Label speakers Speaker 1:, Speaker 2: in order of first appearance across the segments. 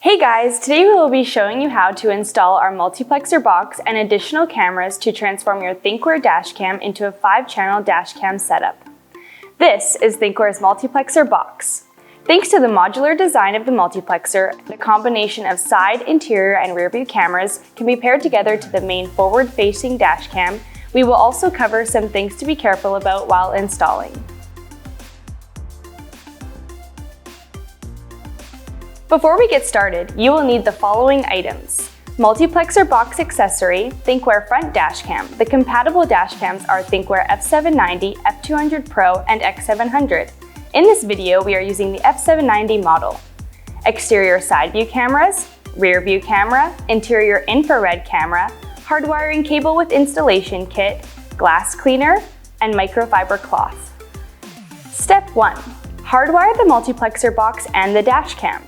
Speaker 1: Hey guys, today we will be showing you how to install our multiplexer box and additional cameras to transform your thinkware dashcam into a 5-channel dashcam setup. This is thinkware's multiplexer box. Thanks to the modular design of the multiplexer, the combination of side, interior, and rear view cameras can be paired together to the main forward-facing dashcam. We will also cover some things to be careful about while installing. Before we get started, you will need the following items: multiplexer box accessory, thinkware front dashcam. The compatible dashcams are thinkware F790, F200 Pro, and X700. In this video, we are using the F790 model. Exterior side view cameras, rear view camera, interior infrared camera, hardwiring cable with installation kit, glass cleaner, and microfiber cloth. Step 1. Hardwire the multiplexer box and the dashcam.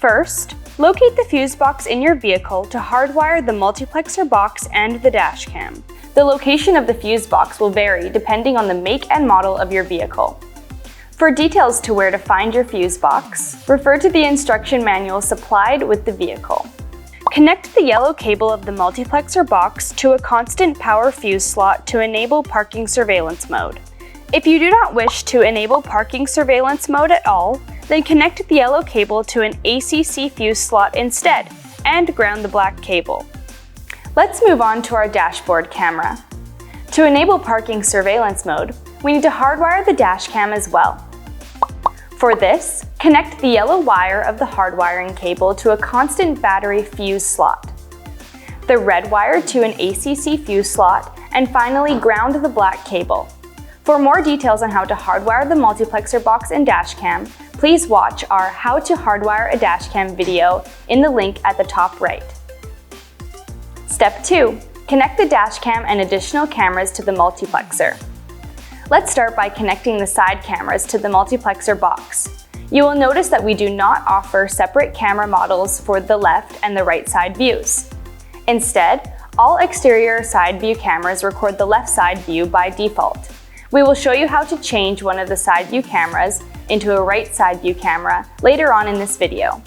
Speaker 1: First, locate the fuse box in your vehicle to hardwire the multiplexer box and the dashcam. The location of the fuse box will vary depending on the make and model of your vehicle. For details to where to find your fuse box, refer to the instruction manual supplied with the vehicle. Connect the yellow cable of the multiplexer box to a constant power fuse slot to enable parking surveillance mode. If you do not wish to enable parking surveillance mode at all, then connect the yellow cable to an ACC fuse slot instead, and ground the black cable. Let's move on to our dashboard camera. To enable parking surveillance mode, we need to hardwire the dashcam as well. For this, connect the yellow wire of the hardwiring cable to a constant battery fuse slot, the red wire to an ACC fuse slot, and finally ground the black cable. For more details on how to hardwire the multiplexer box and dashcam, please watch our How to Hardwire a Dashcam video in the link at the top right. Step 2. Connect the dashcam and additional cameras to the multiplexer. Let's start by connecting the side cameras to the multiplexer box. You will notice that we do not offer separate camera models for the left and the right side views. Instead, all exterior side view cameras record the left side view by default. We will show you how to change one of the side view cameras into a right side view camera later on in this video.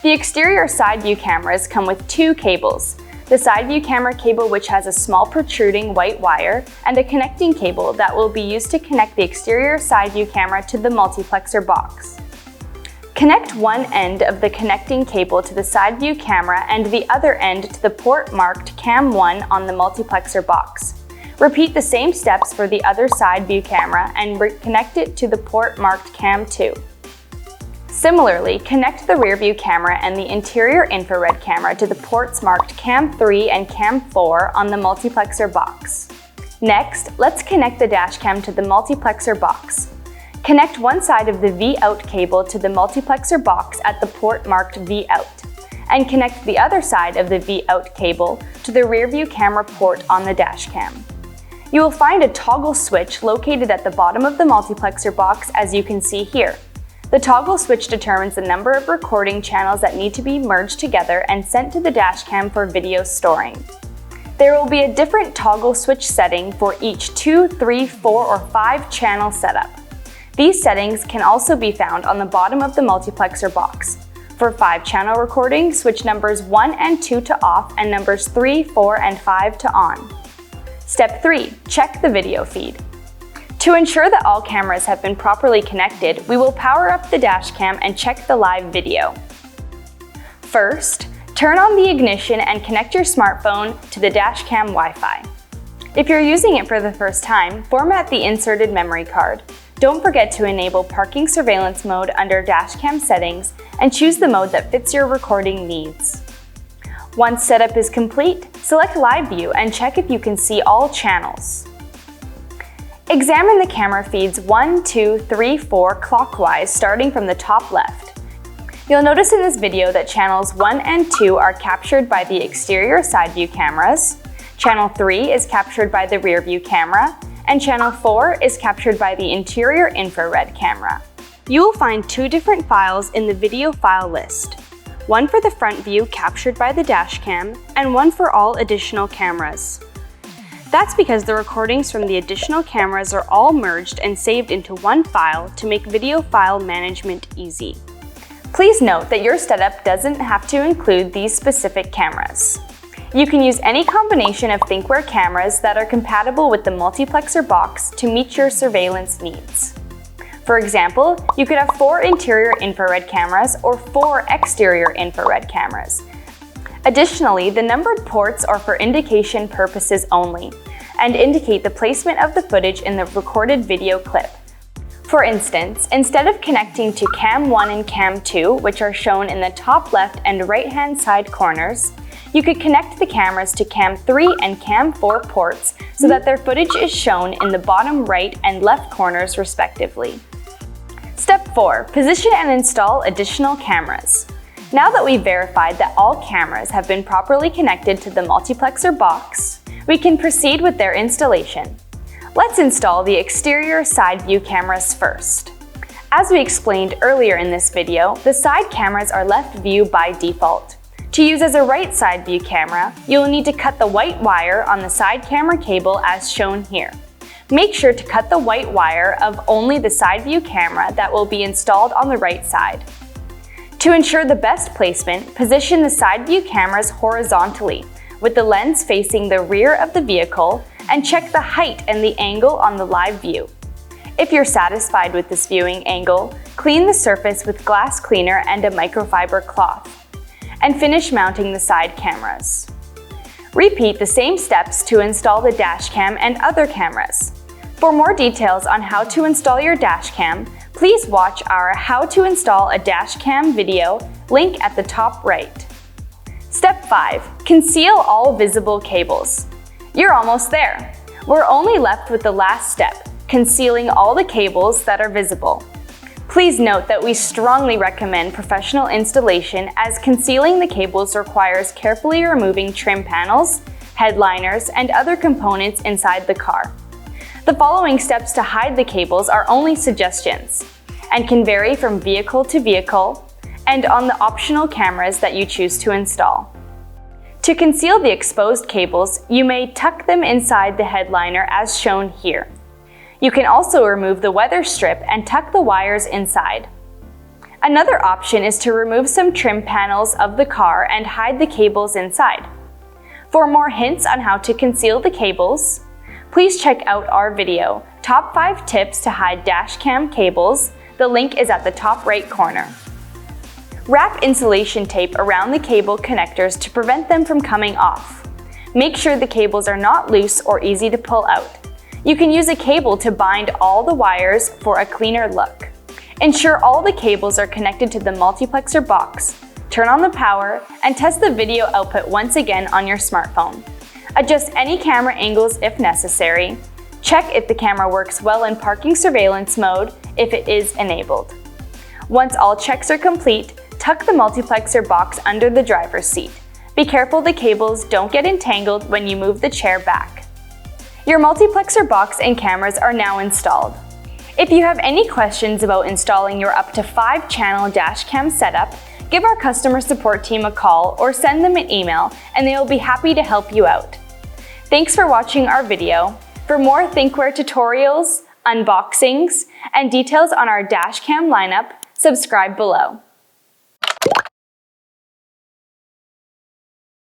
Speaker 1: The exterior side view cameras come with 2 cables: the side view camera cable, which has a small protruding white wire, and a connecting cable that will be used to connect the exterior side view camera to the multiplexer box. Connect one end of the connecting cable to the side view camera and the other end to the port marked Cam 1 on the multiplexer box. Repeat the same steps for the other side view camera and connect it to the port marked Cam 2. Similarly, connect the rear view camera and the interior infrared camera to the ports marked Cam 3 and Cam 4 on the multiplexer box. Next, let's connect the dashcam to the multiplexer box. Connect one side of the V-out cable to the multiplexer box at the port marked V-out, and connect the other side of the V-out cable to the rear view camera port on the dashcam. You will find a toggle switch located at the bottom of the multiplexer box, as you can see here. The toggle switch determines the number of recording channels that need to be merged together and sent to the dashcam for video storing. There will be a different toggle switch setting for each 2, 3, 4, or 5 channel setup. These settings can also be found on the bottom of the multiplexer box. For 5-channel recording, switch numbers 1 and 2 to off and numbers 3, 4, and 5 to on. Step 3. Check the video feed. To ensure that all cameras have been properly connected, we will power up the dashcam and check the live video. First, turn on the ignition and connect your smartphone to the dashcam Wi-Fi. If you're using it for the first time, format the inserted memory card. Don't forget to enable parking surveillance mode under dashcam settings and choose the mode that fits your recording needs. Once setup is complete, select Live View and check if you can see all channels. Examine the camera feeds 1, 2, 3, 4 clockwise starting from the top left. You'll notice in this video that channels 1 and 2 are captured by the exterior side view cameras, channel 3 is captured by the rear view camera, and channel 4 is captured by the interior infrared camera. You will find 2 different files in the video file list. One for the front view captured by the dashcam, and one for all additional cameras. That's because the recordings from the additional cameras are all merged and saved into one file to make video file management easy. Please note that your setup doesn't have to include these specific cameras. You can use any combination of thinkware cameras that are compatible with the Multiplexer box to meet your surveillance needs. For example, you could have 4 interior infrared cameras or 4 exterior infrared cameras. Additionally, the numbered ports are for indication purposes only and indicate the placement of the footage in the recorded video clip. For instance, instead of connecting to Cam 1 and Cam 2, which are shown in the top left and right-hand side corners, you could connect the cameras to Cam 3 and Cam 4 ports so that their footage is shown in the bottom right and left corners respectively. Step 4. Position and install additional cameras. Now that we've verified that all cameras have been properly connected to the Multiplexer box, we can proceed with their installation. Let's install the exterior side view cameras first. As we explained earlier in this video, the side cameras are left view by default. To use as a right side view camera, you'll need to cut the white wire on the side camera cable as shown here. Make sure to cut the white wire of only the side view camera that will be installed on the right side. To ensure the best placement, position the side view cameras horizontally, with the lens facing the rear of the vehicle, and check the height and the angle on the live view. If you're satisfied with this viewing angle, clean the surface with glass cleaner and a microfiber cloth, and finish mounting the side cameras. Repeat the same steps to install the dashcam and other cameras. For more details on how to install your dashcam, please watch our How to Install a Dashcam video link at the top right. Step 5. Conceal all visible cables. You're almost there. We're only left with the last step, concealing all the cables that are visible. Please note that we strongly recommend professional installation as concealing the cables requires carefully removing trim panels, headliners, and other components inside the car. The following steps to hide the cables are only suggestions and can vary from vehicle to vehicle and on the optional cameras that you choose to install. To conceal the exposed cables, you may tuck them inside the headliner as shown here. You can also remove the weather strip and tuck the wires inside. Another option is to remove some trim panels of the car and hide the cables inside. For more hints on how to conceal the cables, please check out our video, Top 5 Tips to Hide Dashcam Cables. The link is at the top right corner. Wrap insulation tape around the cable connectors to prevent them from coming off. Make sure the cables are not loose or easy to pull out. You can use a cable to bind all the wires for a cleaner look. Ensure all the cables are connected to the Multiplexer box. Turn on the power and test the video output once again on your smartphone. Adjust any camera angles if necessary. Check if the camera works well in parking surveillance mode if it is enabled. Once all checks are complete, tuck the Multiplexer box under the driver's seat. Be careful the cables don't get entangled when you move the chair back. Your Multiplexer box and cameras are now installed. If you have any questions about installing your up to 5-channel dashcam setup, give our customer support team a call or send them an email and they will be happy to help you out. Thanks for watching our video. For more thinkware tutorials, unboxings, and details on our dashcam lineup, subscribe below.